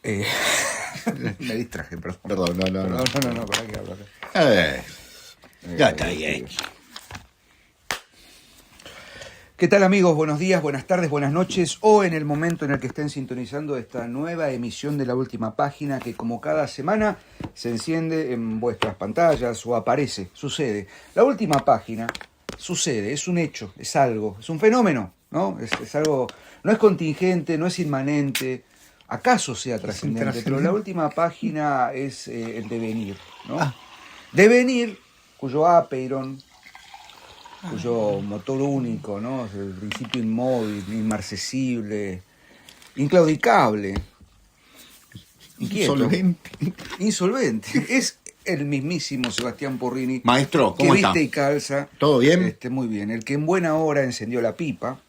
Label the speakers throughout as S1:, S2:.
S1: Eh, me distraje, perdón.
S2: Perdón,
S1: No, para que hablo.
S2: Ya está ahí.
S1: ¿Qué tal, amigos? Buenos días, buenas tardes, buenas noches, o en el momento en el que estén sintonizando esta nueva emisión de La Última Página, que como cada semana se enciende en vuestras pantallas o aparece, sucede. La Última Página sucede, es un hecho, es algo, es un fenómeno, ¿no? Es algo, no es contingente, no es inmanente, acaso sea trascendente, pero La Última Página es el devenir, ¿no? Devenir, cuyo apeiron, cuyo motor único, ¿no? El principio inmóvil, inmarcesible, inclaudicable, inquieto, insolvente. Es el mismísimo Sebastián Porrini.
S2: Maestro, ¿cómo está?
S1: Que viste y calza.
S2: ¿Todo bien?
S1: Muy bien. El que en buena hora encendió la pipa,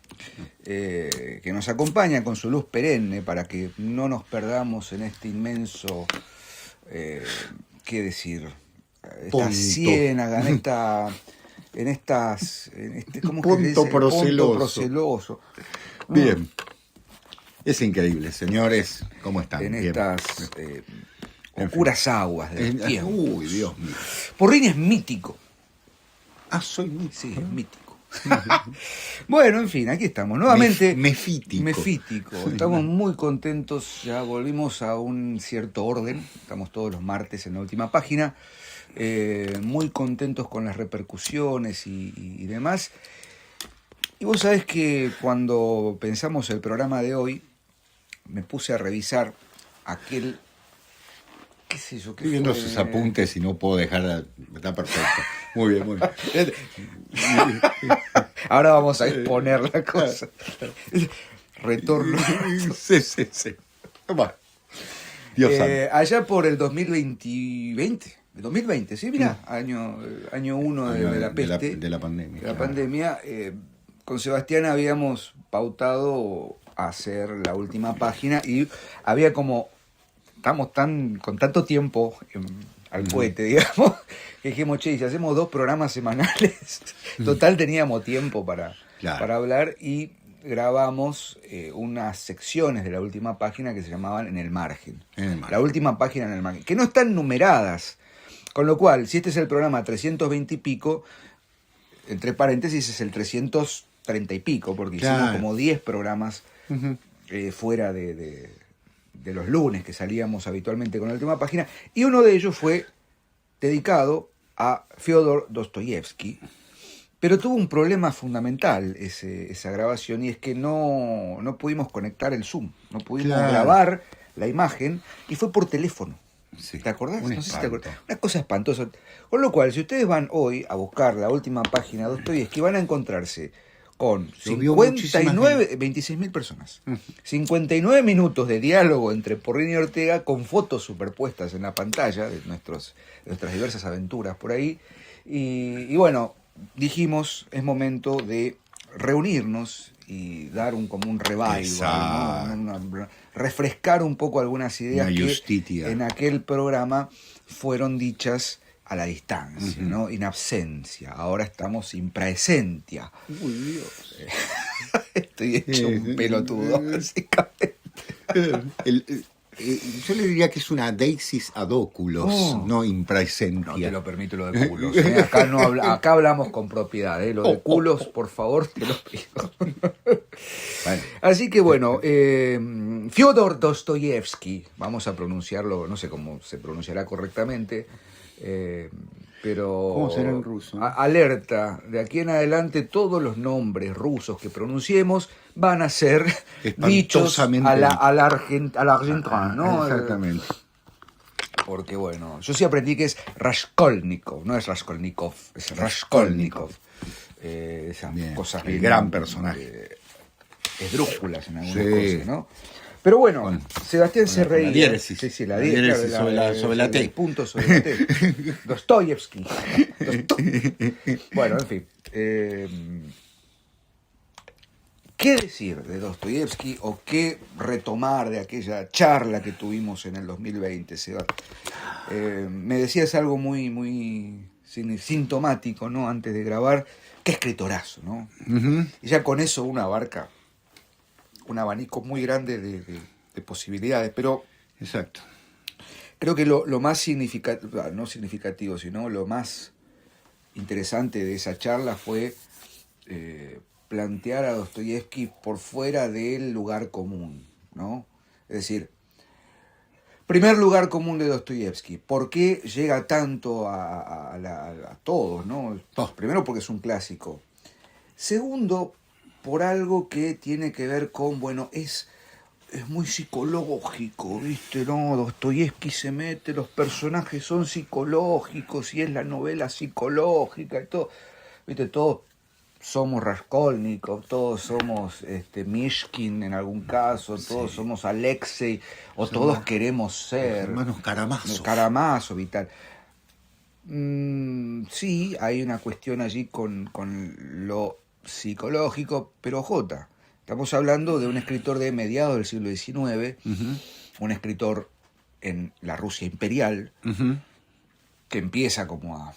S1: que nos acompaña con su luz perenne para que no nos perdamos en este inmenso, ¿qué decir? Esta ciénaga, en este ¿cómo
S2: punto proceloso.
S1: Punto proceloso.
S2: Bien. Es increíble, señores. ¿Cómo están?
S1: En
S2: bien.
S1: Estas oscuras aguas del tiempo.
S2: Uy, Dios mío.
S1: Porrini es mítico.
S2: Soy mítico.
S1: Sí, es mítico. Bueno, en fin, aquí estamos. Nuevamente.
S2: Mefítico.
S1: Estamos muy contentos. Ya volvimos a un cierto orden. Estamos todos los martes en La Última Página. Muy contentos con las repercusiones y demás. Y vos sabés que cuando pensamos el programa de hoy, me puse a revisar aquel, qué sé yo,
S2: estoy viendo sus apuntes y no puedo dejar, está perfecto. Muy bien.
S1: Ahora vamos a exponer la cosa. Retorno.
S2: Sí. Dios santo.
S1: Allá por el 2020, sí, mirá, año 1 de la peste,
S2: de la pandemia.
S1: De la pandemia, con Sebastián habíamos pautado hacer La Última Página y había como, estamos con tanto tiempo al cohete, digamos, que dijimos, che, si hacemos 2 programas semanales, total teníamos tiempo para hablar, y grabamos unas secciones de La Última Página que se llamaban En el Margen. La Última Página en el Margen, que no están numeradas. Con lo cual, si este es el programa 320 y pico, entre paréntesis es el 330 y pico, porque hicimos como 10 programas fuera de los lunes que salíamos habitualmente con La Última Página, y uno de ellos fue dedicado a Fyodor Dostoyevsky, pero tuvo un problema fundamental esa grabación, y es que no pudimos conectar el Zoom, no pudimos grabar la imagen, y fue por teléfono. Sí. ¿Te acordás? No sé si te acordás. Una cosa espantosa. Con lo cual, si ustedes van hoy a buscar La Última Página de Dostoyevsky, van a encontrarse con 26.000 personas. 59 minutos de diálogo entre Porrini y Ortega, con fotos superpuestas en la pantalla de nuestras diversas aventuras por ahí. Y bueno, dijimos, es momento de reunirnos y dar como un revival, ¿no? Refrescar un poco algunas ideas que en aquel programa fueron dichas a la distancia, ¿no? In absencia. Ahora estamos in praesentia.
S2: Uy, Dios.
S1: Estoy hecho un pelotudo, básicamente.
S2: Yo le diría que es una deixis ad oculos, no in praesentia.
S1: No te lo permito lo de culos. Acá hablamos con propiedad. Lo de culos, por favor, te lo pido. Bueno. Así que bueno, Fyodor Dostoyevsky, vamos a pronunciarlo, no sé cómo se pronunciará correctamente, pero
S2: ¿cómo será en ruso?
S1: Alerta, de aquí en adelante todos los nombres rusos que pronunciemos van a ser dichos a la argentina, ¿no?
S2: Exactamente.
S1: Porque bueno, yo sí aprendí que es Raskolnikov, no es Raskolnikov, es Raskolnikov. Esas cosas
S2: el gran personaje.
S1: Esdrújulas en algunas cosas, ¿no? Pero bueno, Sebastián se reía.
S2: La diéresis.
S1: Sí,
S2: la diéresis sobre la T.
S1: El punto sobre la T. Dostoyevsky. Bueno, en fin. ¿Qué decir de Dostoyevsky o qué retomar de aquella charla que tuvimos en el 2020, Seba? Me decías algo muy, muy sintomático, ¿no? Antes de grabar, qué escritorazo, ¿no? Y ya con eso uno abarca un abanico muy grande de posibilidades, pero
S2: Exacto.
S1: Creo que lo más significativo, no significativo, sino lo más interesante de esa charla fue plantear a Dostoyevsky por fuera del lugar común, ¿no? Es decir, primer lugar común de Dostoyevsky, ¿por qué llega tanto a todos, ¿no? Primero porque es un clásico. Segundo, por algo que tiene que ver con, bueno, es muy psicológico, ¿viste? No, Dostoyevsky se mete, los personajes son psicológicos y es la novela psicológica y todo, ¿viste? Todos somos Raskolnikov, todos somos Mishkin en algún caso, todos somos Alexei, o todos queremos ser
S2: hermanos Karamazov.
S1: Karamazov y tal. Sí, hay una cuestión allí con lo psicológico, pero Jota, estamos hablando de un escritor de mediados del siglo XIX, un escritor en la Rusia imperial, que empieza como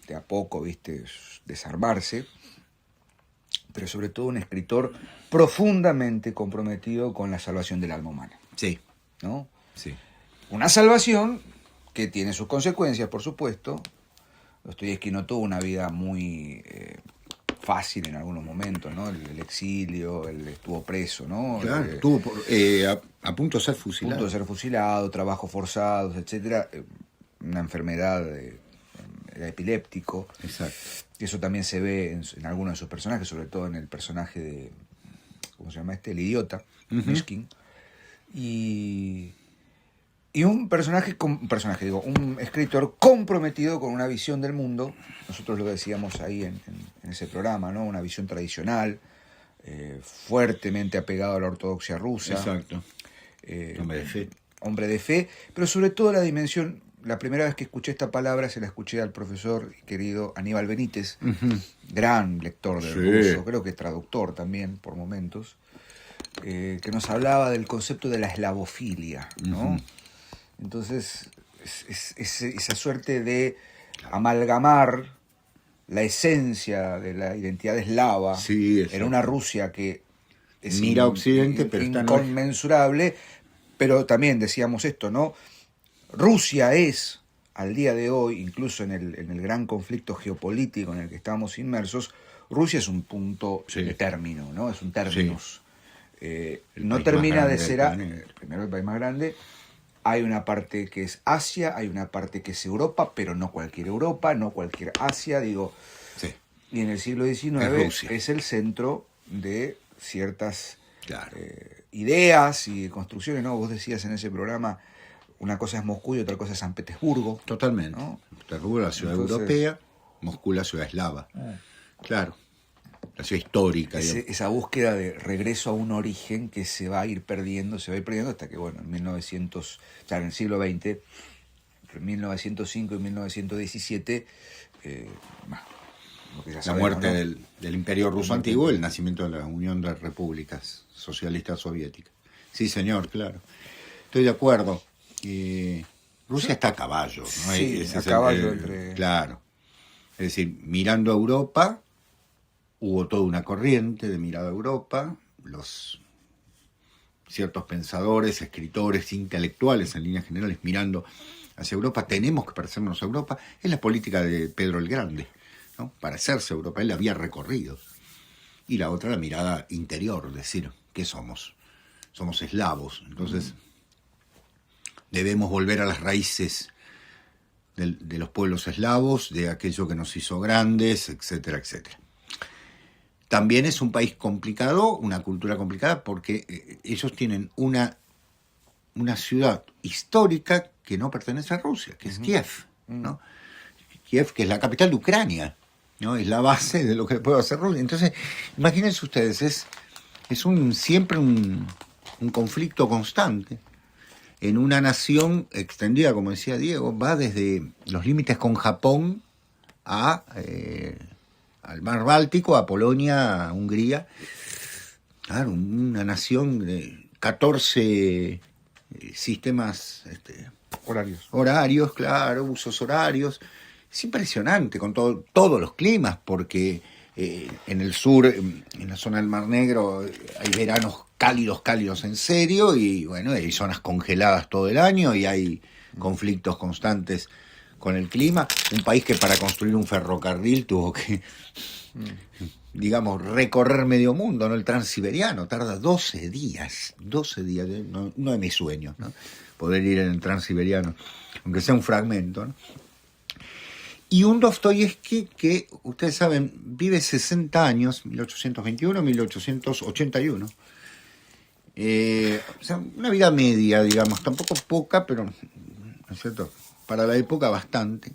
S1: de a poco, ¿viste?, desarmarse, pero sobre todo un escritor profundamente comprometido con la salvación del alma humana.
S2: Sí.
S1: ¿No?
S2: Sí.
S1: Una salvación que tiene sus consecuencias, por supuesto. Dostoyevsky no tuvo una vida muy fácil en algunos momentos, ¿no? El exilio, él estuvo preso, ¿no?
S2: Claro, estuvo a punto de ser fusilado.
S1: A punto de ser fusilado, trabajos forzados, etcétera. Una enfermedad, era epiléptico.
S2: Exacto.
S1: Eso también se ve en algunos de sus personajes, sobre todo en el personaje de, ¿cómo se llama el idiota, Mishkin. Y un escritor comprometido con una visión del mundo, nosotros lo decíamos ahí en ese programa, ¿no? Una visión tradicional, fuertemente apegado a la ortodoxia rusa.
S2: Exacto. Hombre de fe.
S1: Hombre de fe, pero sobre todo la dimensión. La primera vez que escuché esta palabra se la escuché al profesor querido Aníbal Benítez, gran lector del ruso, creo que traductor también por momentos, que nos hablaba del concepto de la eslavofilia, ¿no? Entonces, esa suerte de amalgamar la esencia de la identidad eslava en una Rusia que es
S2: mira a Occidente, pero
S1: inconmensurable, pero también decíamos esto, ¿no? Rusia es, al día de hoy, incluso en el gran conflicto geopolítico en el que estamos inmersos, Rusia es un punto de término, ¿no? Es un terminus. No termina de ser primero el país más grande. Hay una parte que es Asia, hay una parte que es Europa, pero no cualquier Europa, no cualquier Asia, digo.
S2: Sí.
S1: Y en el siglo XIX es el centro de ciertas ideas y construcciones, ¿no? Vos decías en ese programa, una cosa es Moscú y otra cosa es San Petersburgo.
S2: Totalmente. ¿No? Petersburgo, la ciudad europea, Moscú, la ciudad eslava. Claro. La ciudad histórica.
S1: Esa búsqueda de regreso a un origen que se va a ir perdiendo hasta que, bueno, en el siglo XX, entre 1905 y 1917,
S2: la muerte, ¿no?, del Imperio Ruso antiguo, el nacimiento de la Unión de Repúblicas Socialistas Soviéticas. Sí, señor, claro. Estoy de acuerdo. Rusia está a caballo, ¿no?
S1: Sí, a caballo entre...
S2: Claro. Es decir, mirando a Europa, hubo toda una corriente de mirada a Europa, ciertos pensadores, escritores, intelectuales en líneas generales mirando hacia Europa. Tenemos que parecernos a Europa. Es la política de Pedro el Grande, ¿no? Parecerse a Europa, él la había recorrido. Y la otra, la mirada interior, decir, ¿qué somos? Somos eslavos, entonces debemos volver a las raíces de los pueblos eslavos, de aquello que nos hizo grandes, etcétera, etcétera. También es un país complicado, una cultura complicada, porque ellos tienen una ciudad histórica que no pertenece a Rusia, que es Kiev, ¿no? Kiev, que es la capital de Ucrania, ¿no? Es la base de lo que puede hacer Rusia. Entonces, imagínense ustedes, es siempre un conflicto constante en una nación extendida, como decía Diego, va desde los límites con Japón al mar Báltico, a Polonia, a Hungría. Claro, una nación de 14 sistemas horarios, claro, usos horarios. Es impresionante con todos los climas, porque en el sur, en la zona del Mar Negro, hay veranos cálidos en serio, y bueno, hay zonas congeladas todo el año y hay conflictos constantes con el clima. Un país que para construir un ferrocarril tuvo que, digamos, recorrer medio mundo, ¿no? El Transiberiano tarda 12 días, no de mis sueños, ¿no? Poder ir en el Transiberiano, aunque sea un fragmento, ¿no? Y un Dostoyevski que, ustedes saben, vive 60 años, 1821-1881. O sea, una vida media, digamos, tampoco poca, pero, ¿no es cierto?, para la época bastante.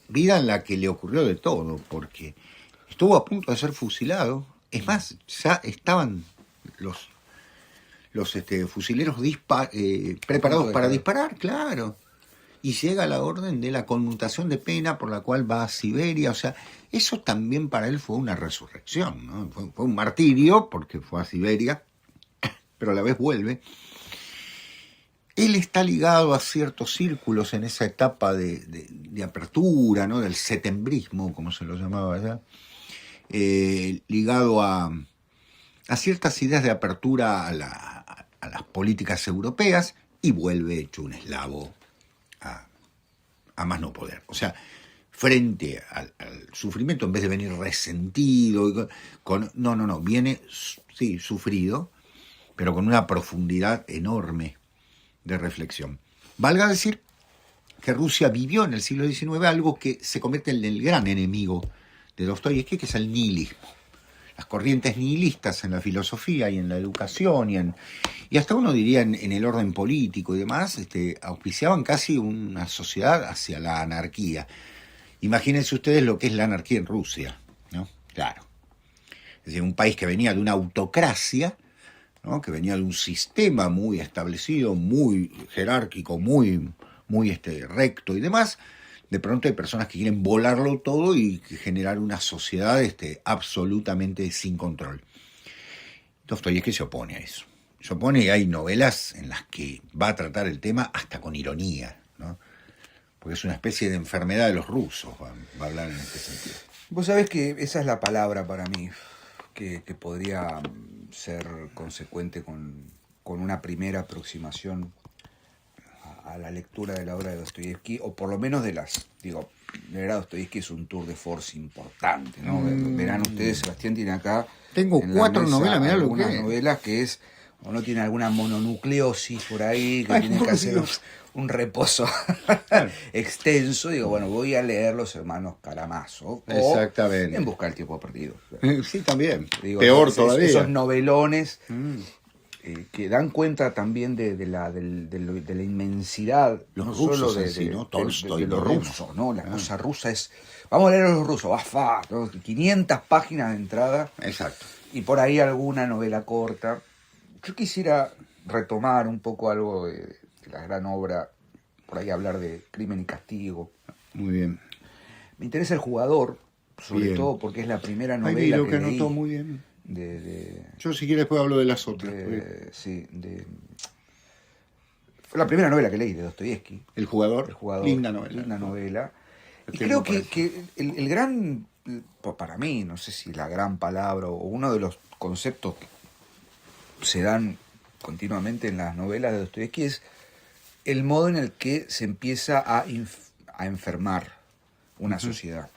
S2: Vida en la que le ocurrió de todo, porque estuvo a punto de ser fusilado. Es más, ya estaban los fusileros preparados para disparar, claro. Y llega la orden de la conmutación de pena, por la cual va a Siberia. O sea, eso también para él fue una resurrección, ¿no? Fue un martirio, porque fue a Siberia, pero a la vez vuelve. Él está ligado a ciertos círculos en esa etapa de apertura, ¿no? Del setembrismo, como se lo llamaba allá, ligado a ciertas ideas de apertura a las políticas europeas, y vuelve hecho un eslavo a más no poder. O sea, frente al sufrimiento, en vez de venir resentido, viene, sí, sufrido, pero con una profundidad enorme de reflexión. Valga decir que Rusia vivió en el siglo XIX algo que se convierte en el gran enemigo de Dostoyevski, que es el nihilismo. Las corrientes nihilistas en la filosofía y en la educación y hasta uno diría en el orden político y demás, auspiciaban casi una sociedad hacia la anarquía. Imagínense ustedes lo que es la anarquía en Rusia, ¿no? Claro. Es decir, un país que venía de una autocracia, ¿no? Que venía de un sistema muy establecido, muy jerárquico, muy recto y demás. De pronto hay personas que quieren volarlo todo y generar una sociedad absolutamente sin control. Dostoyevski se opone a eso. Se opone, y hay novelas en las que va a tratar el tema hasta con ironía, ¿no? Porque es una especie de enfermedad de los rusos, va a hablar en este sentido.
S1: Vos sabés que esa es la palabra para mí, que podría ser consecuente con una primera aproximación a la lectura de la obra de Dostoyevski, o por lo menos de leer a Dostoyevski es un tour de force importante, ¿no? Verán ustedes, Sebastián tiene acá...
S2: Tengo 4 novelas, mirá lo que es.
S1: Novelas que es, uno tiene alguna mononucleosis por ahí, que tiene que hacer un reposo extenso. Digo, bueno, voy a leer Los Hermanos Karamazov.
S2: Exactamente.
S1: En Busca del Tiempo Perdido.
S2: Sí, también.
S1: Digo,
S2: peor todavía.
S1: Esos novelones... que dan cuenta también de la inmensidad,
S2: los
S1: no
S2: rusos
S1: solo
S2: ¿no? Tolstoy,
S1: de lo ruso, ¿no? La cosa rusa es... Vamos a leer a los rusos, ¿no? 500 páginas de entrada.
S2: Exacto.
S1: Y por ahí alguna novela corta. Yo quisiera retomar un poco algo de la gran obra, por ahí hablar de Crimen y Castigo.
S2: Muy bien.
S1: Me interesa El Jugador, sobre todo porque es la primera novela
S2: que
S1: leí.
S2: anotó muy bien. Yo si quieres después hablo de las otras.
S1: Fue la primera novela que leí de Dostoyevski.
S2: El jugador.
S1: Linda novela. Y creo que el gran, para mí, no sé si la gran palabra o uno de los conceptos que se dan continuamente en las novelas de Dostoyevski es el modo en el que se empieza a enfermar una sociedad.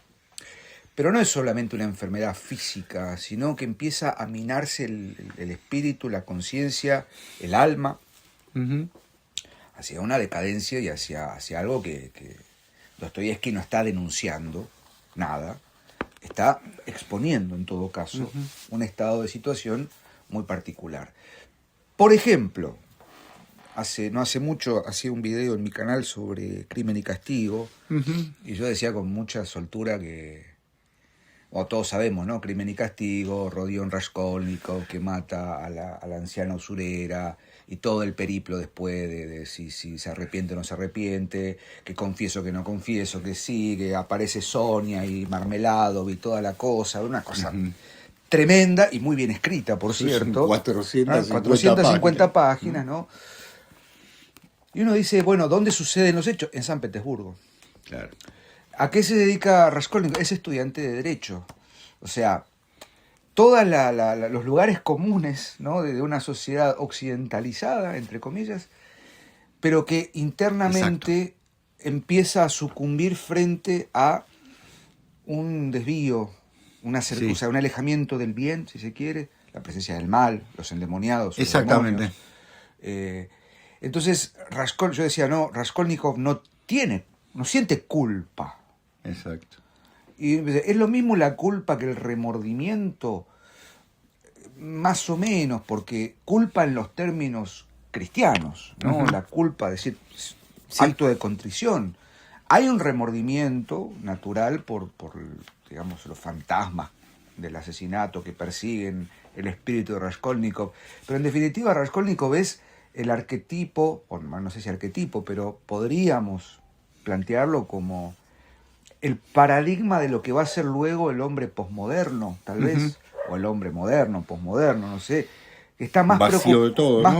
S1: Pero no es solamente una enfermedad física, sino que empieza a minarse el espíritu, la conciencia, el alma, hacia una decadencia y hacia algo que Dostoyevski no está denunciando nada, está exponiendo en todo caso un estado de situación muy particular. Por ejemplo, no hace mucho hacía un video en mi canal sobre Crimen y Castigo, y yo decía con mucha soltura que... O todos sabemos, ¿no? Crimen y Castigo, Rodion Raskolnikov que mata a la anciana usurera y todo el periplo después de si se arrepiente o no se arrepiente, que confieso que no confieso, que sí, que aparece Sonia y Marmeladov y toda la cosa, una cosa tremenda y muy bien escrita, por cierto. 450 páginas, ¿no? Y uno dice, bueno, ¿dónde suceden los hechos? En San Petersburgo.
S2: Claro.
S1: ¿A qué se dedica Raskolnikov? Es estudiante de Derecho. O sea, todos los lugares comunes, ¿no?, de una sociedad occidentalizada, entre comillas, pero que internamente empieza a sucumbir frente a un desvío, o sea, un alejamiento del bien, si se quiere, la presencia del mal, los endemoniados.
S2: Exactamente.
S1: Los demonios. Entonces, yo decía, no, Raskolnikov no siente culpa.
S2: Exacto.
S1: Y es lo mismo la culpa que el remordimiento, más o menos, porque culpa en los términos cristianos, ¿no?
S2: Uh-huh.
S1: La culpa, es decir, acto de contrición. Hay un remordimiento natural por digamos, los fantasmas del asesinato que persiguen el espíritu de Raskolnikov, pero en definitiva Raskolnikov es el arquetipo, o no sé si arquetipo, pero podríamos plantearlo como el paradigma de lo que va a ser luego el hombre posmoderno, tal vez, o el hombre moderno, posmoderno, no sé, que está más,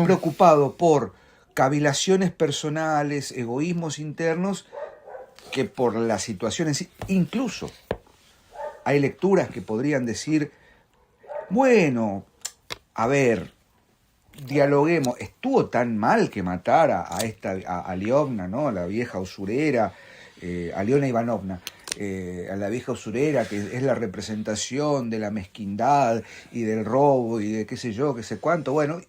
S1: preocupado por cavilaciones personales, egoísmos internos, que por la situación en sí. Incluso hay lecturas que podrían decir, bueno, a ver, dialoguemos, estuvo tan mal que matara a Aliovna, ¿no?, la vieja usurera, Aliona Ivanovna, a la vieja usurera, que es la representación de la mezquindad y del robo y de qué sé yo, qué sé cuánto. Bueno,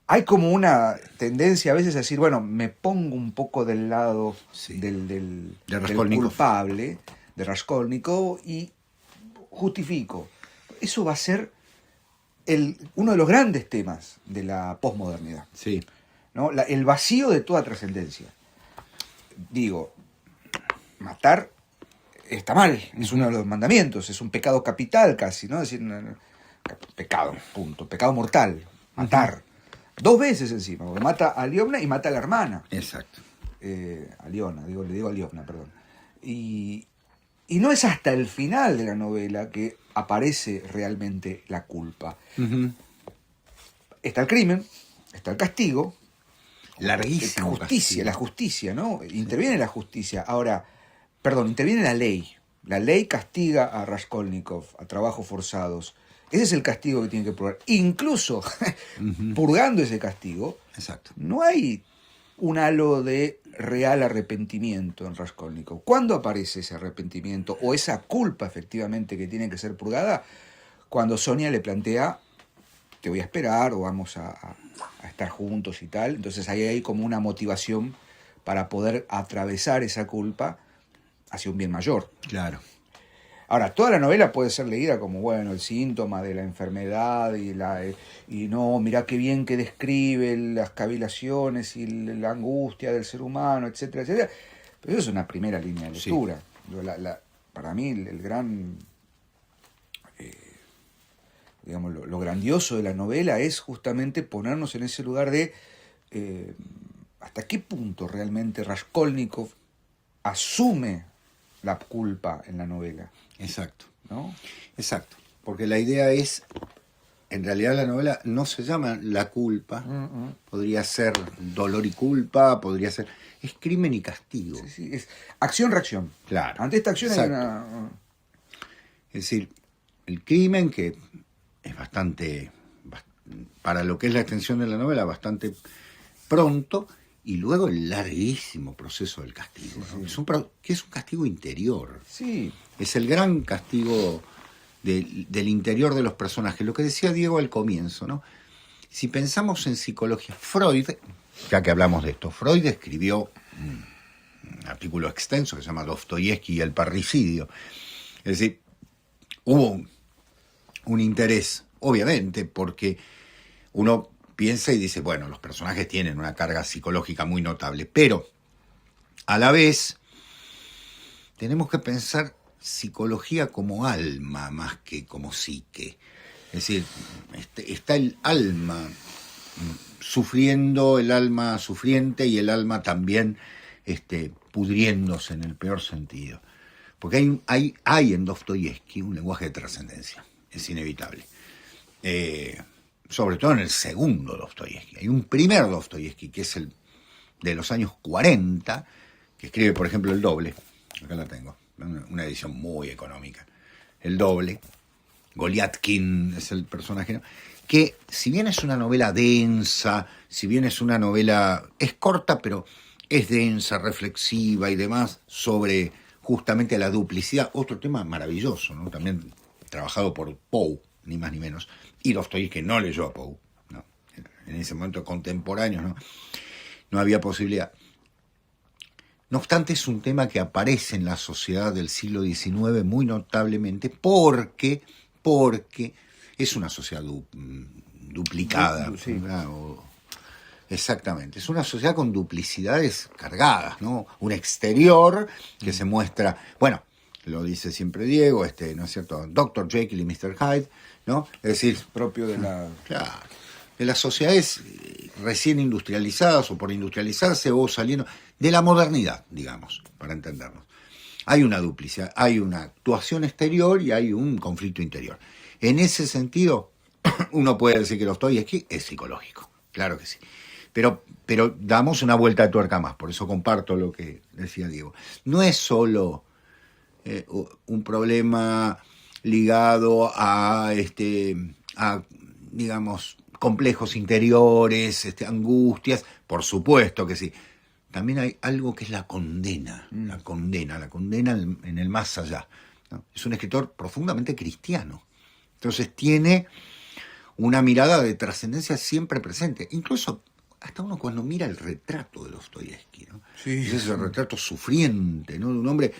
S1: hay como una tendencia a veces a decir, bueno, me pongo un poco del lado del culpable, de Raskolnikov, y justifico. Eso va a ser uno de los grandes temas de la posmodernidad.
S2: Sí.
S1: ¿No? El vacío de toda trascendencia. Digo, matar está mal, es uno de los mandamientos, es un pecado capital casi, ¿no? Es decir, pecado, punto, pecado mortal, matar. 2 veces encima, porque mata a Aliovna y mata a la hermana.
S2: Exacto.
S1: Aliona, le digo Aliovna, perdón. Y no es hasta el final de la novela que aparece realmente la culpa. Uh-huh. Está el crimen, está el castigo.
S2: Larguísimo.
S1: La justicia, ¿no? Interviene la justicia. Ahora, interviene la ley. La ley castiga a Raskolnikov, a trabajos forzados. Ese es el castigo que tiene que purgar. Incluso, purgando ese castigo, no hay un halo de real arrepentimiento en Raskolnikov. ¿Cuándo aparece ese arrepentimiento o esa culpa efectivamente que tiene que ser purgada? Cuando Sonia le plantea, te voy a esperar o vamos a estar juntos y tal. Entonces ahí hay como una motivación para poder atravesar esa culpa hacia un bien mayor.
S2: Claro.
S1: Ahora, toda la novela puede ser leída como, bueno, el síntoma de la enfermedad y no, mirá qué bien que describe las cavilaciones y la angustia del ser humano, etcétera, etcétera. Pero eso es una primera línea de lectura. Sí. Para mí el gran, digamos, lo grandioso de la novela es justamente ponernos en ese lugar de hasta qué punto realmente Raskolnikov asume la culpa en la novela.
S2: Exacto.
S1: ¿No?
S2: Exacto. Porque la idea es, en realidad la novela no se llama La culpa, podría ser Dolor y culpa, podría ser, es crimen y castigo.
S1: Sí, es acción-reacción.
S2: Claro.
S1: Ante esta acción
S2: Exacto.
S1: hay una...
S2: Es decir, el crimen, que es bastante, para lo que es la extensión de la novela, bastante pronto, y luego el larguísimo proceso del castigo, ¿no? Sí. Que es un castigo interior.
S1: Sí.
S2: Es el gran castigo del interior de los personajes. Lo que decía Diego al comienzo, ¿no? Si pensamos en psicología, Freud, ya que hablamos de esto, Freud escribió un artículo extenso que se llama Dostoyevsky y el parricidio. Es decir, hubo un interés, obviamente, porque uno piensa y dice, bueno, los personajes tienen una carga psicológica muy notable, pero a la vez tenemos que pensar psicología como alma más que como psique. Es decir, está el alma sufriendo, el alma sufriente y el alma también pudriéndose en el peor sentido. Porque hay en Dostoyevsky un lenguaje de trascendencia, es inevitable. Sobre todo en el segundo Dostoyevsky. Hay un primer Dostoyevsky, que es el de los años 40, que escribe, por ejemplo, El doble, acá la tengo, una edición muy económica, el doble. Goliatkin es el personaje, ¿no? Que si bien es una novela densa, si bien es una novela, es corta, pero es densa, reflexiva y demás, sobre justamente la duplicidad, otro tema maravilloso, ¿no? También trabajado por Poe, ni más ni menos, y Dostoyevski no leyó a Poe, ¿no? En ese momento contemporáneo, no había posibilidad. No obstante, es un tema que aparece en la sociedad del siglo XIX muy notablemente porque es una sociedad duplicada.
S1: Sí.
S2: ¿Verdad? Exactamente, es una sociedad con duplicidades cargadas, ¿no? Un exterior que se muestra, bueno, lo dice siempre Diego, ¿no es cierto? Dr. Jekyll y Mr. Hyde, ¿no? Es decir,
S1: Propio de la...
S2: claro, de las sociedades recién industrializadas o por industrializarse o saliendo de la modernidad, digamos, para entendernos. Hay una duplicidad, hay una actuación exterior y hay un conflicto interior. En ese sentido, uno puede decir que Dostoyevski es psicológico, claro que sí. Pero damos una vuelta de tuerca más, por eso comparto lo que decía Diego. No es solo un problema ligado a digamos, complejos interiores, angustias, por supuesto que sí. También hay algo que es la condena en el más allá, ¿no? Es un escritor profundamente cristiano. Entonces tiene una mirada de trascendencia siempre presente. Incluso hasta uno cuando mira el retrato de Dostoyevski, ¿no?
S1: Sí.
S2: Es ese retrato sufriente, ¿no? Un hombre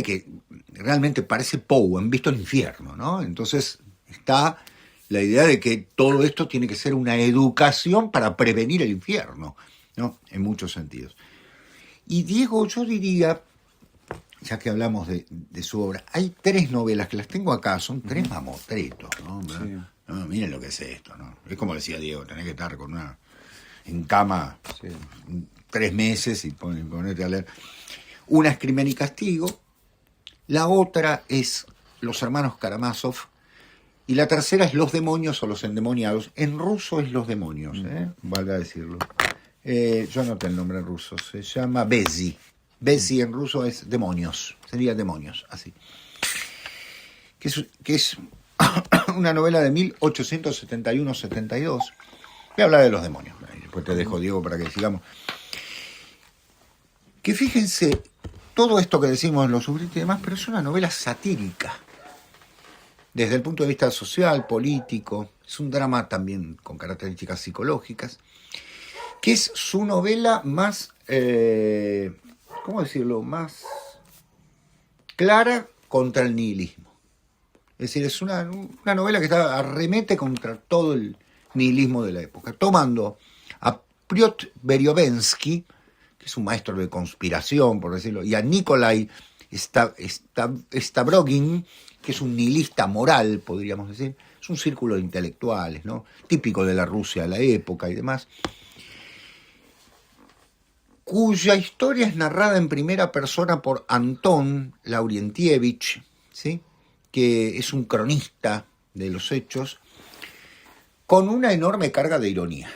S2: que realmente parece Poe en Visto el infierno, ¿no? Entonces está la idea de que todo esto tiene que ser una educación para prevenir el infierno, ¿no? En muchos sentidos. Y Diego, yo diría, ya que hablamos de su obra, hay 3 novelas que las tengo acá, son 3 mamotretos, ¿no? Sí. No, miren lo que es esto, ¿no? Es como decía Diego, tenés que estar en cama 3 meses y ponerte a leer. Una es Crimen y Castigo, la otra es Los hermanos Karamazov, y la tercera es Los demonios o los endemoniados. En ruso es Los demonios, valga decirlo. Yo anoté el nombre en ruso, se llama Bezi. Bezi en ruso es demonios, sería demonios, así. Que es una novela de 1871-72, que habla de los demonios. Después te dejo, Diego, para que sigamos. Que fíjense, todo esto que decimos en los subtítulos y demás, pero es una novela satírica. Desde el punto de vista social, político, es un drama también con características psicológicas, que es su novela más, ¿cómo decirlo?, más clara contra el nihilismo. Es decir, es una novela que arremete contra todo el nihilismo de la época, tomando a Piotr Berezovsky, que es un maestro de conspiración, por decirlo, y a Nikolai Stavrogin, que es un nihilista moral, podríamos decir. Es un círculo de intelectuales, ¿no? Típico de la Rusia de la época y demás, cuya historia es narrada en primera persona por Anton Laurentievich, ¿sí?, que es un cronista de los hechos, con una enorme carga de ironía.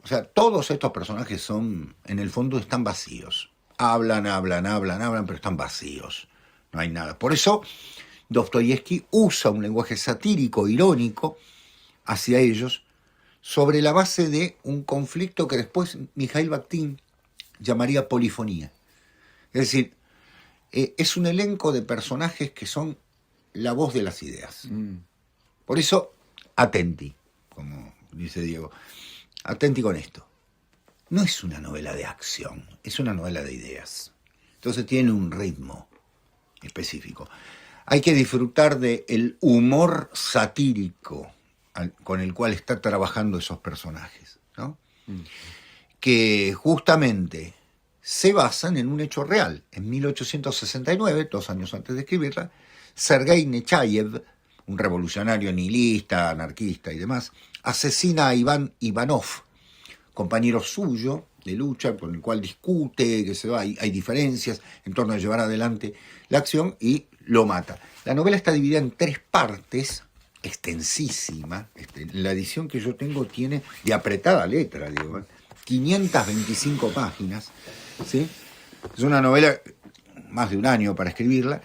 S2: O sea, todos estos personajes en el fondo están vacíos. Hablan, pero están vacíos. No hay nada. Por eso Dostoyevski usa un lenguaje satírico, irónico, hacia ellos, sobre la base de un conflicto que después Mikhail Bakhtin llamaría polifonía. Es decir, es un elenco de personajes que son la voz de las ideas. Por eso, atenti, como dice Diego. Atenti con esto. No es una novela de acción, es una novela de ideas. Entonces tiene un ritmo específico. Hay que disfrutar del humor satírico con el cual está trabajando esos personajes, ¿no? Que justamente se basan en un hecho real. En 1869, 2 años antes de escribirla, Sergei Nechayev, un revolucionario nihilista, anarquista y demás, asesina a Iván Ivanov, compañero suyo de lucha, con el cual discute, que se va, hay diferencias en torno a llevar adelante la acción, y lo mata. La novela está dividida en 3 partes, extensísima. La edición que yo tengo tiene, de apretada letra, digo, 525 páginas, ¿sí? Es una novela más de un año para escribirla.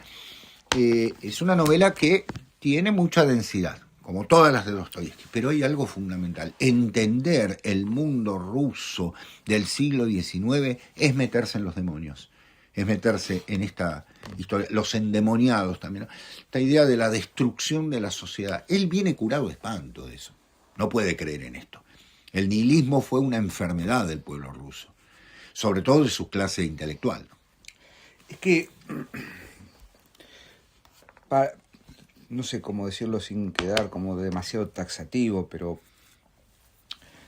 S2: Es una novela que tiene mucha densidad, como todas las de Dostoyevski, pero hay algo fundamental. Entender el mundo ruso del siglo XIX es meterse en los demonios, es meterse en esta historia, los endemoniados también, ¿no? Esta idea de la destrucción de la sociedad. Él viene curado de espanto de eso, no puede creer en esto. El nihilismo fue una enfermedad del pueblo ruso, sobre todo de su clase intelectual, ¿no?
S1: Es que, no sé cómo decirlo sin quedar como demasiado taxativo, pero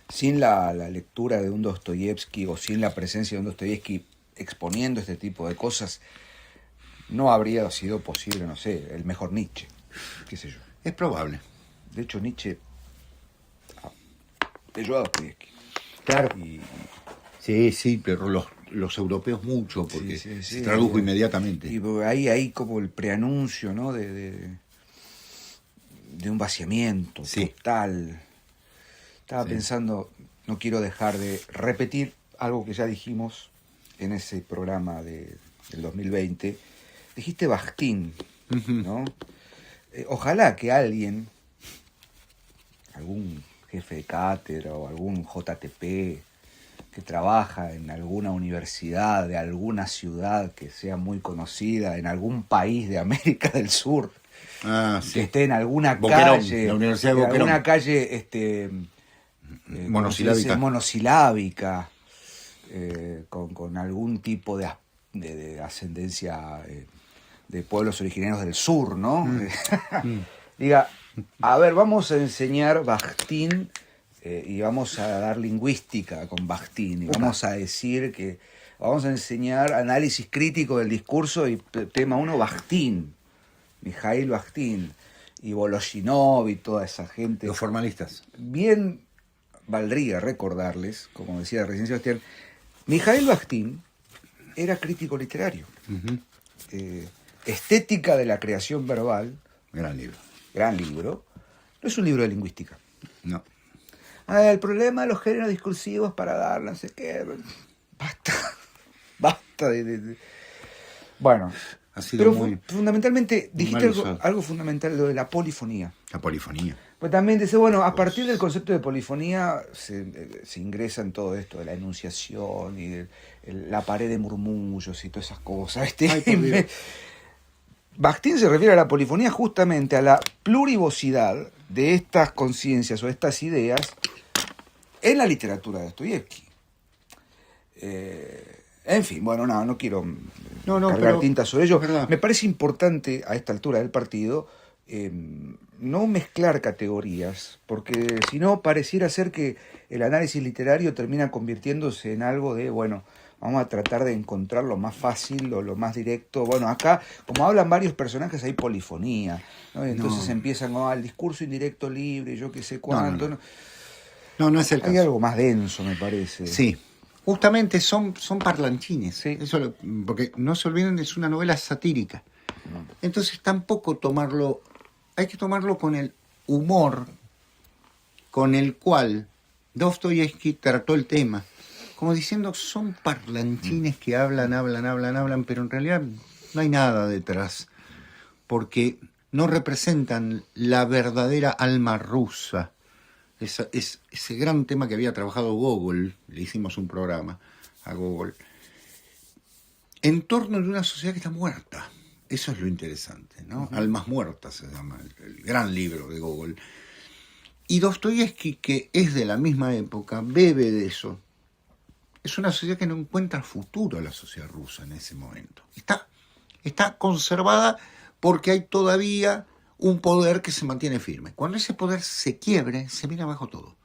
S1: sin la lectura de un Dostoyevski o sin la presencia de un Dostoyevski exponiendo este tipo de cosas, no habría sido posible, no sé, el mejor Nietzsche, qué sé yo.
S2: Es probable.
S1: De hecho, Nietzsche leyó a Dostoyevski.
S2: Claro.
S1: Y
S2: Sí, pero los europeos mucho, porque
S1: sí,
S2: se tradujo inmediatamente.
S1: Y hay como el preanuncio, ¿no? de un vaciamiento total. Estaba pensando, no quiero dejar de repetir algo que ya dijimos en ese programa del 2020. Dijiste Bakhtin, ¿no? Ojalá que alguien, algún jefe de cátedra o algún JTP que trabaja en alguna universidad de alguna ciudad que sea muy conocida en algún país de América del Sur, que esté en alguna
S2: Boquerón,
S1: calle,
S2: la Universidad de Boquerón,
S1: alguna calle monosilábica, con algún tipo de ascendencia de pueblos originarios del sur, ¿no? Diga, a ver, vamos a enseñar Bakhtin y vamos a dar lingüística con Bakhtin y vamos a decir que vamos a enseñar análisis crítico del discurso y tema 1, Bakhtin, Mikhail Bakhtin y Voloshinov y toda esa gente.
S2: Los formalistas.
S1: Bien valdría recordarles, como decía recién Sebastián, Mikhail Bakhtin era crítico literario. Estética de la creación verbal.
S2: Gran libro.
S1: Gran libro. No es un libro de lingüística.
S2: No.
S1: El problema de los géneros discursivos para dar no sé qué. Basta de... Bueno, pero fundamentalmente dijiste algo fundamental, lo de la polifonía.
S2: La polifonía.
S1: Pues también dice, bueno, a partir del concepto de polifonía se ingresa en todo esto de la enunciación y de la pared de murmullos y todas esas cosas. Bakhtin se refiere a la polifonía justamente a la plurivocidad de estas conciencias o estas ideas en la literatura de Dostoyevski. En fin, bueno, no quiero cargar tinta sobre ello. Me parece importante a esta altura del partido no mezclar categorías, porque si no pareciera ser que el análisis literario termina convirtiéndose en algo de, bueno, vamos a tratar de encontrar lo más fácil o lo más directo. Bueno, acá, como hablan varios personajes, hay polifonía, ¿no? Entonces empiezan con el discurso indirecto libre, yo qué sé cuánto.
S2: No es el caso.
S1: Hay algo más denso, me parece.
S2: Sí. Justamente son parlanchines. Sí. Eso porque no se olviden, es una novela satírica. Entonces tampoco hay que tomarlo con el humor con el cual Dostoyevski trató el tema. Como diciendo, son parlanchines que hablan, pero en realidad no hay nada detrás, porque no representan la verdadera alma rusa. Ese gran tema que había trabajado Gogol, le hicimos un programa a Gogol, en torno de una sociedad que está muerta. Eso es lo interesante, ¿no? Uh-huh. Almas muertas se llama, el gran libro de Gogol. Y Dostoyevski, que es de la misma época, bebe de eso. Es una sociedad que no encuentra futuro, la sociedad rusa en ese momento. Está conservada porque hay todavía un poder que se mantiene firme. Cuando ese poder se quiebre, se viene abajo todo.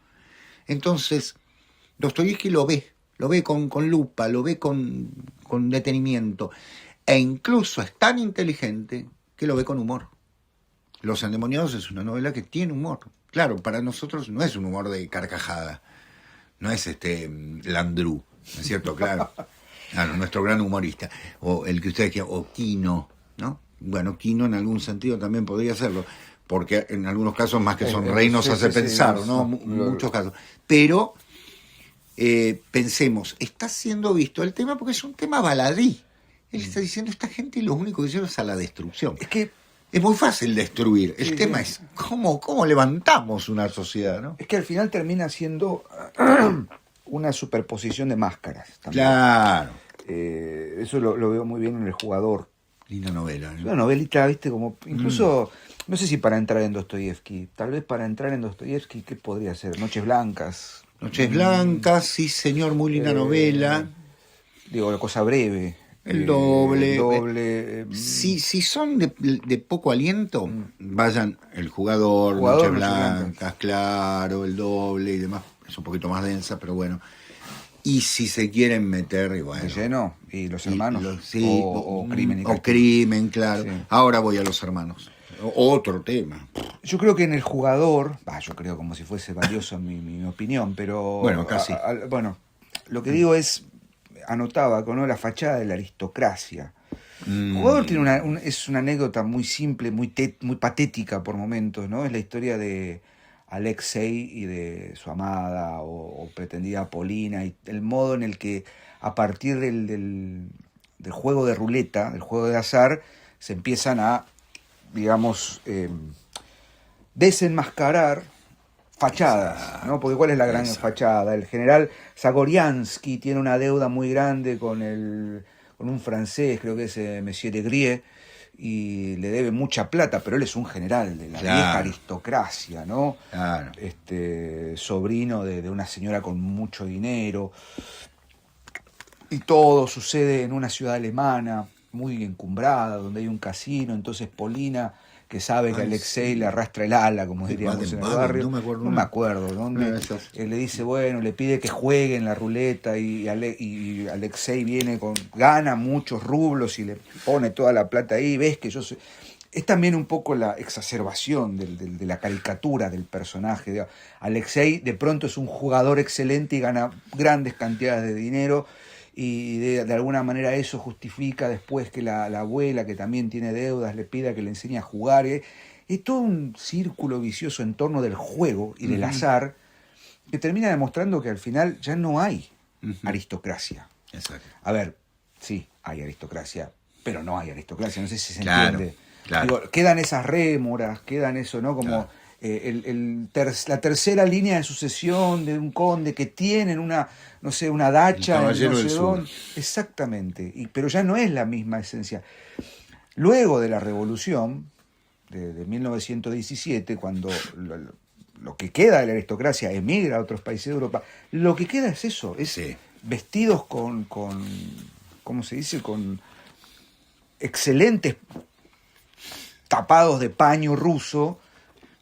S2: Entonces, Dostoyevski lo ve con lupa, lo ve con detenimiento, e incluso es tan inteligente que lo ve con humor. Los endemoniados es una novela que tiene humor. Claro, para nosotros no es un humor de carcajada, no es Landru, ¿no es cierto? Claro, nuestro gran humorista, o el que ustedes quieran, o Quino, ¿no? Bueno, Quino en algún sentido también podría serlo, porque en algunos casos más que Sonrey nos hace pensar, ¿no? Muchos casos. Pero pensemos, está siendo visto el tema porque es un tema baladí, Él está diciendo, esta gente lo único que lleva es a la destrucción.
S1: Es que
S2: Es muy fácil destruir. El
S1: Sí,
S2: tema
S1: sí.
S2: es cómo levantamos una sociedad, ¿no?
S1: Es que al final termina siendo una superposición de máscaras también.
S2: Claro.
S1: Eso lo veo muy bien en El Jugador.
S2: Linda novela.
S1: Es una novelita, viste, como incluso, no sé si para entrar en Dostoyevsky, tal vez para entrar en Dostoyevsky, ¿qué podría ser? Noches Blancas.
S2: Noches Blancas, sí señor, muy linda novela.
S1: Digo, cosa breve.
S2: El doble.
S1: El doble.
S2: Si son de poco aliento, vayan El Jugador,
S1: Jugador,
S2: Noches
S1: Noches
S2: Blancas,
S1: Blancas.
S2: claro, El Doble y demás. Es un poquito más densa, pero bueno. Y si se quieren meter, y bueno.
S1: De lleno. Y Los Hermanos.
S2: Sí,
S1: o Crimen y
S2: o
S1: Castigo.
S2: Crimen, claro.
S1: Sí.
S2: Ahora voy a Los Hermanos. Otro tema.
S1: Yo creo que en El Jugador, yo creo como si fuese valioso mi opinión, pero...
S2: Bueno, casi.
S1: Bueno, lo que digo es, anotaba, ¿no? La fachada de la aristocracia. El Jugador tiene es una anécdota muy simple, muy patética por momentos, ¿no? Es la historia de Alexei y de su amada o pretendida Polina, y el modo en el que a partir del juego de ruleta, del juego de azar, se empiezan a, digamos, desenmascarar fachadas, ¿no? Porque ¿cuál es la gran fachada? El general Zagoriansky tiene una deuda muy grande con un francés, creo que es Monsieur de Grie, y le debe mucha plata, pero él es un general de la vieja aristocracia, ¿no?
S2: Claro.
S1: Sobrino de una señora con mucho dinero. Y todo sucede en una ciudad alemana, muy encumbrada, donde hay un casino. Entonces Polina, que sabe que Alexei le arrastra el ala, como diríamos en el barrio, no me acuerdo dónde, le dice, bueno, le pide que juegue en la ruleta y Alexei gana muchos rublos y le pone toda la plata ahí. Ves que yo soy... Es también un poco la exacerbación de la caricatura del personaje. Alexei de pronto es un jugador excelente y gana grandes cantidades de dinero, y de alguna manera eso justifica después que la abuela, que también tiene deudas, le pida que le enseñe a jugar. Es todo un círculo vicioso en torno del juego y del azar, que termina demostrando que al final ya no hay aristocracia.
S2: Exacto.
S1: A ver, sí, hay aristocracia, pero no hay aristocracia, no sé si se entiende.
S2: Claro.
S1: Digo, quedan esas rémoras, quedan eso, ¿no? Como la tercera línea de sucesión de un conde que tienen una dacha en no sé dónde. Exactamente, pero ya no es la misma esencia. Luego de la revolución de 1917, cuando lo que queda de la aristocracia emigra a otros países de Europa, lo que queda es eso, es vestidos con ¿cómo se dice? Con excelentes tapados de paño ruso,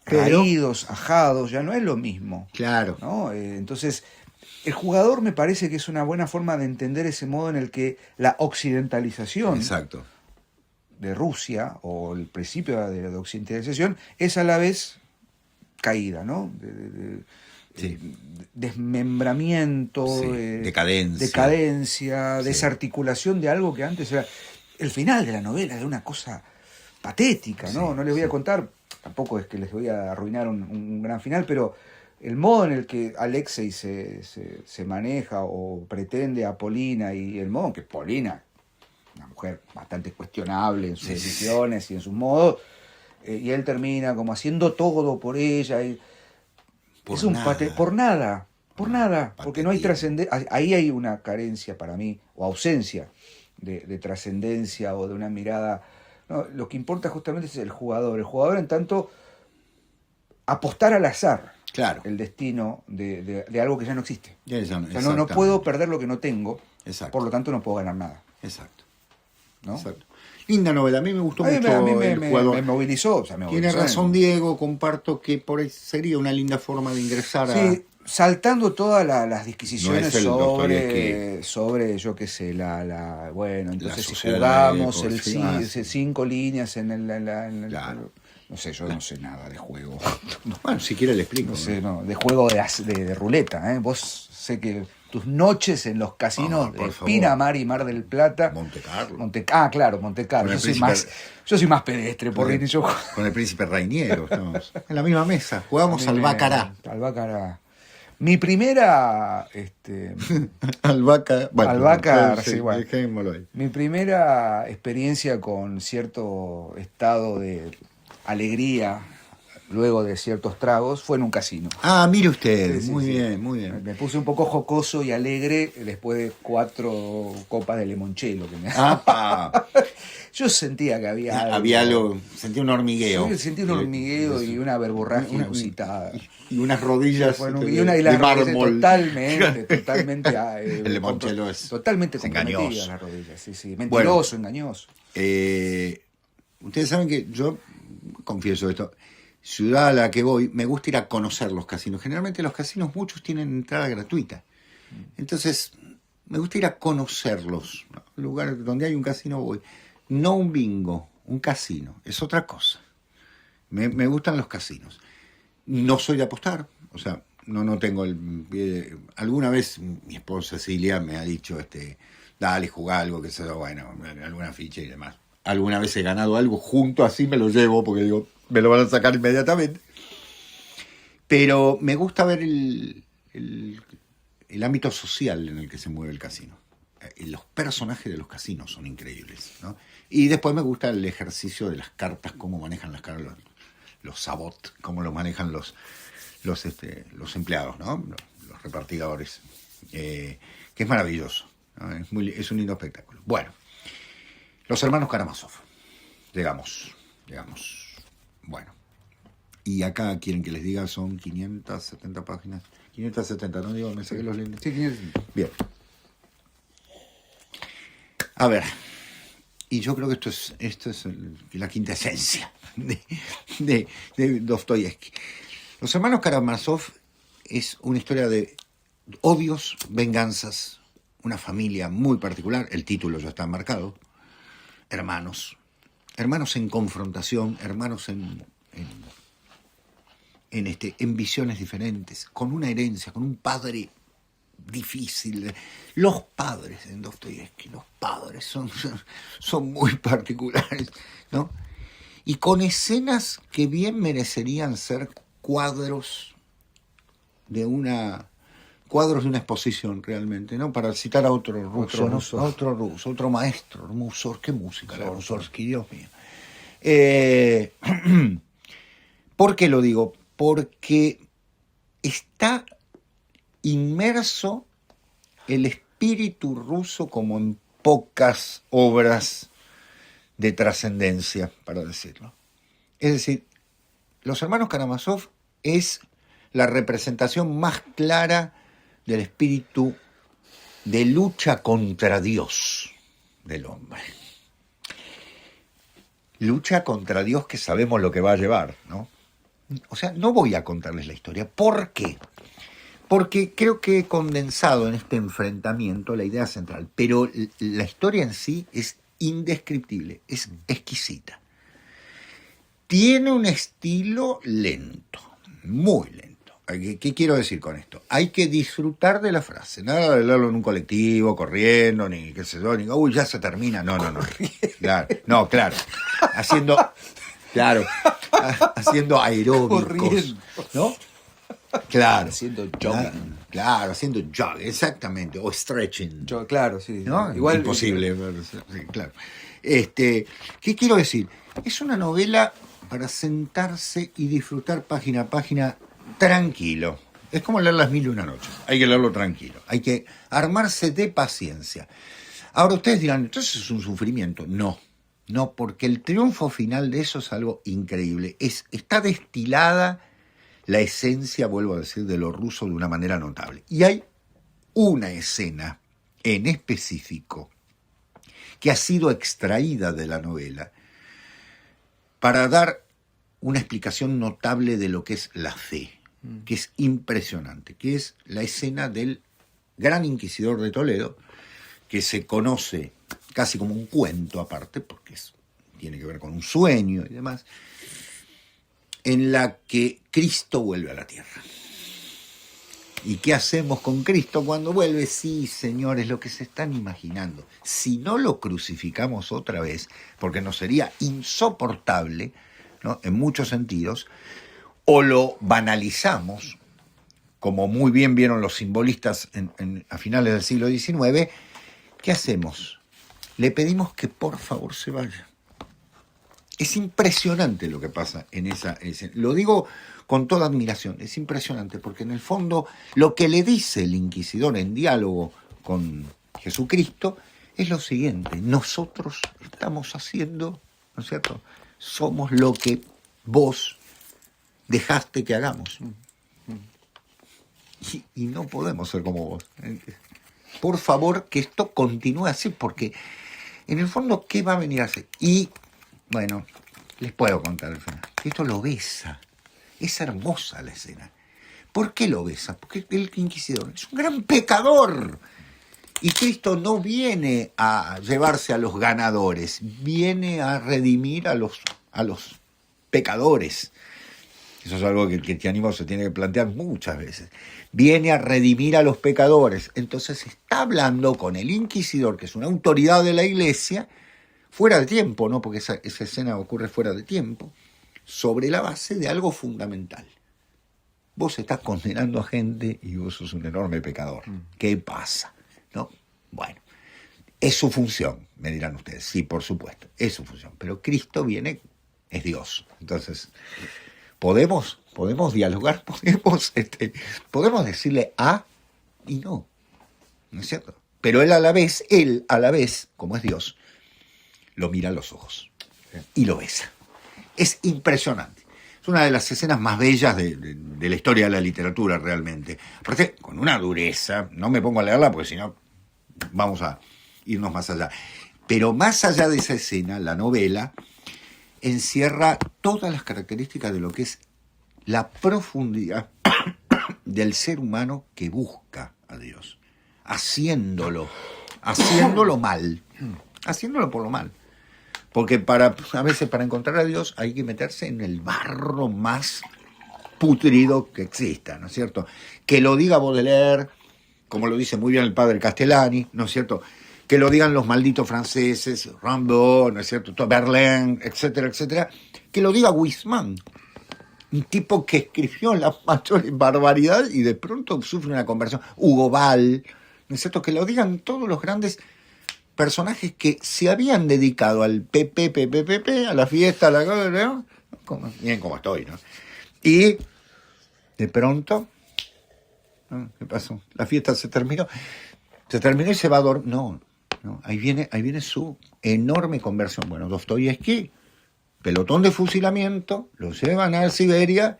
S1: caídos, ajados, ya no es lo mismo.
S2: Claro.
S1: ¿No? Entonces, El Jugador me parece que es una buena forma de entender ese modo en el que la occidentalización de Rusia, o el principio de la occidentalización, es a la vez caída, ¿no? Desmembramiento, decadencia, desarticulación de algo que antes era... El final de la novela era una cosa patética, ¿no? No les voy a contar, tampoco es que les voy a arruinar un gran final, pero el modo en el que Alexei se maneja o pretende a Polina, y el modo en que Polina, una mujer bastante cuestionable en sus decisiones y en sus modos, y él termina como haciendo todo por ella. Por nada, porque no hay trascendencia. Ahí hay una carencia para mí, o ausencia de trascendencia o de una mirada. No, lo que importa justamente es el jugador. El jugador, en tanto, apostar al azar.
S2: Claro.
S1: El destino de algo que ya no existe.
S2: No
S1: puedo perder lo que no tengo.
S2: Exacto.
S1: Por lo tanto no puedo ganar nada.
S2: Exacto.
S1: ¿No?
S2: Exacto. Linda novela, a mí me gustó mucho
S1: El Jugador. Me movilizó.
S2: Tiene razón Diego, comparto que por ahí sería una linda forma de ingresar
S1: saltando todas las disquisiciones
S2: no
S1: sobre, yo qué sé, bueno, entonces si jugamos 5 líneas
S2: claro.
S1: No sé, yo no sé nada de juego.
S2: Bueno, si quiere le explico.
S1: No sé, de juego de ruleta. Vos sé que tus noches en los casinos de Pinamar y Mar del Plata.
S2: Monte Carlo.
S1: Claro, Monte Carlo. Yo soy más pedestre, porque
S2: con el príncipe Rainiero estamos en la misma mesa. Jugamos al Baccarat.
S1: Al Baccarat. Mi primera...
S2: Albahaca, bueno,
S1: Albahaca,
S2: sí,
S1: sí, bueno.
S2: dejémoslo ahí.
S1: Mi primera experiencia con cierto estado de alegría luego de ciertos tragos fue en un casino.
S2: Ah, mire usted,
S1: Sí, sí,
S2: muy
S1: sí.
S2: bien, muy bien.
S1: Me puse un poco jocoso y alegre después de 4 copas de limoncello que me
S2: ¡Apa!
S1: Yo sentía que había algo.
S2: Había algo, sentí un hormigueo.
S1: Yo sentí un hormigueo y una verborragia inusitada.
S2: Y unas rodillas
S1: Bueno,
S2: de,
S1: y una y
S2: de
S1: las rodillas
S2: mármol.
S1: totalmente
S2: El limoncello es
S1: totalmente
S2: engañoso.
S1: comprometidas las rodillas, sí, sí, mentiroso, engañoso.
S2: Ustedes saben que yo confieso esto, ciudad a la que voy, me gusta ir a conocer los casinos. Generalmente los casinos muchos tienen entrada gratuita. Entonces, me gusta ir a conocerlos, ¿no? Lugares donde hay un casino voy. No un bingo, un casino, es otra cosa. Me gustan los casinos. No soy de apostar, o sea, no tengo alguna vez mi esposa Cecilia me ha dicho, dale, jugá algo, que sea bueno, alguna ficha y demás. Alguna vez he ganado algo junto, así me lo llevo, porque digo, me lo van a sacar inmediatamente. Pero me gusta ver el ámbito social en el que se mueve el casino. Los personajes de los casinos son increíbles, ¿no? Y después me gusta el ejercicio de las cartas, cómo manejan las cartas, los sabot, cómo lo manejan los empleados, ¿no? Los repartidores, que es maravilloso, ¿no? Es un lindo espectáculo. Bueno, los hermanos Karamazov, llegamos, bueno, y acá quieren que les diga, son 570 páginas, 570, no digo, me saqué los lentes.
S1: Sí, 570.
S2: Bien. A ver, y yo creo que esto es la quinta esencia de Dostoyevsky. Los hermanos Karamazov es una historia de odios, venganzas, una familia muy particular, el título ya está marcado, hermanos en confrontación, hermanos en visiones diferentes, con una herencia, con un padre difícil. Los padres en Dostoyevsky, los padres son muy particulares, ¿no? Y con escenas que bien merecerían ser cuadros de una exposición realmente, ¿no? Para citar a otro ruso, otro maestro, Mussorgsky, qué música, la Mussorgsky, Dios mío. ¿Por qué lo digo? Porque está inmerso el espíritu ruso como en pocas obras de trascendencia, para decirlo. Es decir, Los hermanos Karamazov es la representación más clara del espíritu de lucha contra Dios del hombre. Lucha contra Dios que sabemos lo que va a llevar, ¿no? O sea, no voy a contarles la historia. ¿Por qué? Porque creo que he condensado en este enfrentamiento la idea central, pero la historia en sí es indescriptible, es exquisita. Tiene un estilo lento, muy lento. ¿Qué quiero decir con esto? Hay que disfrutar de la frase, nada de leerlo en un colectivo, corriendo, ni qué sé yo, ni uy, ya se termina. No. Claro. Haciendo aeróbicos, ¿no? Claro.
S1: Haciendo jogging.
S2: Claro, haciendo jogging, exactamente. O stretching.
S1: Claro, sí.
S2: ¿No?
S1: Igual,
S2: imposible. Sí, claro. ¿Qué quiero decir? Es una novela para sentarse y disfrutar página a página tranquilo. Es como leer Las Mil y Una Noches. Hay que leerlo tranquilo. Hay que armarse de paciencia. Ahora ustedes dirán, entonces es un sufrimiento. No, porque el triunfo final de eso es algo increíble. Está destilada la esencia, vuelvo a decir, de lo ruso de una manera notable. Y hay una escena en específico que ha sido extraída de la novela para dar una explicación notable de lo que es la fe, que es impresionante, que es la escena del gran inquisidor de Toledo, que se conoce casi como un cuento aparte, porque tiene que ver con un sueño y demás, en la que Cristo vuelve a la tierra. ¿Y qué hacemos con Cristo cuando vuelve? Sí, señores, lo que se están imaginando. Si no lo crucificamos otra vez, porque nos sería insoportable, ¿no?, en muchos sentidos, o lo banalizamos, como muy bien vieron los simbolistas a finales del siglo XIX, ¿qué hacemos? Le pedimos que por favor se vaya. Es impresionante lo que pasa en esa escena. Lo digo con toda admiración, es impresionante, porque en el fondo lo que le dice el inquisidor en diálogo con Jesucristo es lo siguiente: nosotros estamos haciendo, ¿no es cierto?, somos lo que vos dejaste que hagamos. Y no podemos ser como vos. Por favor, que esto continúe así, porque en el fondo, ¿qué va a venir a hacer? Y, bueno, les puedo contar el final. Esto lo besa. Es hermosa la escena. ¿Por qué lo besa? Porque el inquisidor es un gran pecador. Y Cristo no viene a llevarse a los ganadores, viene a redimir a los pecadores. Eso es algo que el cristianismo se tiene que plantear muchas veces. Viene a redimir a los pecadores. Entonces está hablando con el inquisidor, que es una autoridad de la iglesia, fuera de tiempo, ¿no? Porque esa escena ocurre fuera de tiempo, sobre la base de algo fundamental. Vos estás condenando a gente y vos sos un enorme pecador. ¿Qué pasa? ¿No? Bueno, es su función, me dirán ustedes. Sí, por supuesto, es su función. Pero Cristo viene, es Dios. Entonces, podemos dialogar, podemos decirle a y no. ¿No es cierto? Pero él a la vez, como es Dios, lo mira a los ojos y lo besa. Es impresionante. Es una de las escenas más bellas de la historia de la literatura, realmente. Aparte, con una dureza, no me pongo a leerla porque si no vamos a irnos más allá. Pero más allá de esa escena, la novela encierra todas las características de lo que es la profundidad del ser humano que busca a Dios, haciéndolo mal, haciéndolo por lo mal. Porque a veces para encontrar a Dios hay que meterse en el barro más putrido que exista, ¿no es cierto? Que lo diga Baudelaire, como lo dice muy bien el padre Castellani, ¿no es cierto? Que lo digan los malditos franceses, Rimbaud, ¿no es cierto?, Verlaine, etcétera, etcétera. Que lo diga Huysmans, un tipo que escribió las mayores barbaridades y de pronto sufre una conversión. Hugo Ball, ¿no es cierto? Que lo digan todos los grandes personajes que se habían dedicado al a la fiesta, a la cosa, ¿no? Miren cómo estoy, ¿no? Y de pronto, ¿no? ¿Qué pasó? La fiesta se terminó y se va a dormir. No, ahí viene su enorme conversión. Bueno, Dostoyevski, pelotón de fusilamiento, lo llevan a Siberia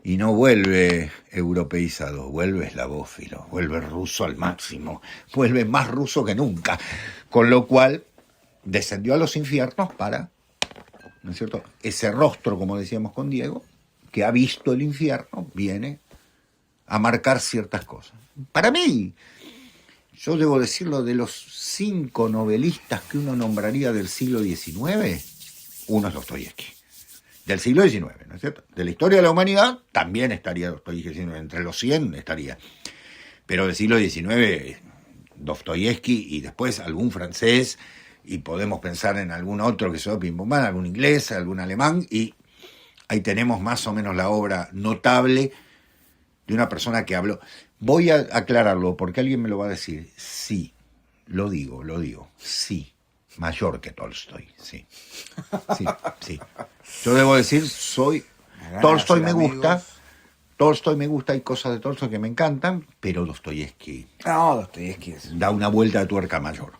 S2: y no vuelve europeizado, vuelve eslavófilo, vuelve ruso al máximo, vuelve más ruso que nunca. Con lo cual, descendió a los infiernos para, ¿no es cierto?, ese rostro, como decíamos con Diego, que ha visto el infierno, viene a marcar ciertas cosas. Para mí, yo debo decirlo, de los 5 novelistas que uno nombraría del siglo XIX, uno es Dostoyevski. Del siglo XIX, ¿no es cierto? De la historia de la humanidad también estaría Dostoyevski, entre los 100 estaría. Pero del siglo XIX, Dostoyevski y después algún francés, y podemos pensar en algún otro que sea Pim Pum Pam, algún inglés, algún alemán, y ahí tenemos más o menos la obra notable de una persona que habló. Voy a aclararlo porque alguien me lo va a decir. Sí, lo digo, sí. Mayor que Tolstoy, sí. Yo debo decir, Tolstoy me gusta, hay cosas de Tolstoy que me encantan, pero Dostoyevski da una vuelta de tuerca mayor.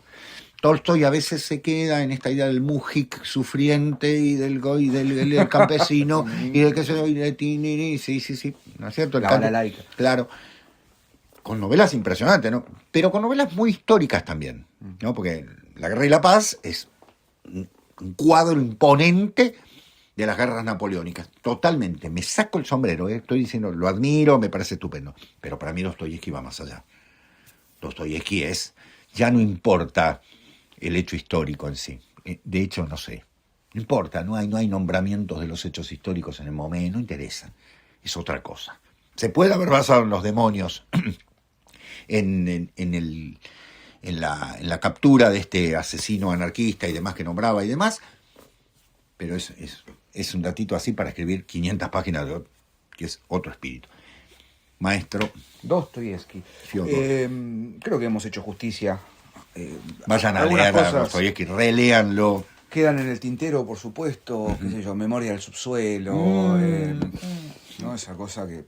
S2: Tolstoy a veces se queda en esta idea del mujik sufriente y del campesino y del que se de sí, ¿no es cierto?
S1: La bala laica.
S2: Claro. Con novelas impresionantes, ¿no? Pero con novelas muy históricas también, ¿no? Porque La Guerra y la Paz es un cuadro imponente de las guerras napoleónicas. Totalmente. Me saco el sombrero, ¿eh? Estoy diciendo, lo admiro, me parece estupendo. Pero para mí Dostoyevski va más allá. Dostoyevski ya no importa el hecho histórico en sí. De hecho, no sé. No importa, no hay nombramientos de los hechos históricos en el momento, no interesa. Es otra cosa. Se puede haber basado en los demonios, en la captura de este asesino anarquista y demás que nombraba y demás, pero es un datito así para escribir 500 páginas que es otro espíritu. maestro
S1: Dostoyevsky.
S2: Fyodor.
S1: Creo que hemos hecho justicia.
S2: Vayan a
S1: algunas
S2: leer a
S1: cosas
S2: Dostoyevsky, reléanlo.
S1: quedan en el tintero, por supuesto, qué sé yo, Memoria del subsuelo, ¿no? Esa cosa que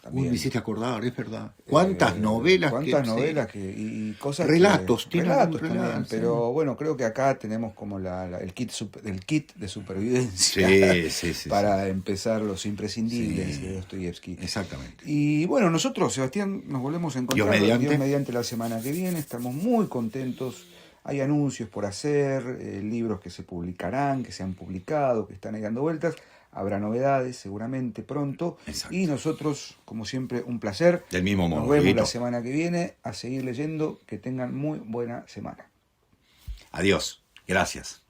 S1: también...
S2: Uy, me hiciste acordar, es verdad. ¿Cuántas novelas?
S1: ¿Cuántas novelas y cosas
S2: relatos,
S1: que...
S2: tiene
S1: Relatos
S2: algún
S1: también,
S2: relato,
S1: pero bueno, creo que acá tenemos como el kit de supervivencia
S2: Sí.
S1: para empezar los imprescindibles
S2: Sí.
S1: de Dostoyevsky.
S2: Exactamente.
S1: Y bueno, nosotros, Sebastián, nos volvemos a encontrar
S2: Dios mediante.
S1: la semana que viene. Estamos muy contentos. Hay anuncios por hacer, libros que se publicarán, que se han publicado, que están ahí dando vueltas. Habrá novedades seguramente pronto.
S2: Exacto.
S1: Y nosotros, como siempre, un placer.
S2: Del mismo modo.
S1: Nos vemos
S2: Dieguito.
S1: la semana que viene a seguir leyendo. Que tengan muy buena semana.
S2: Adiós. Gracias.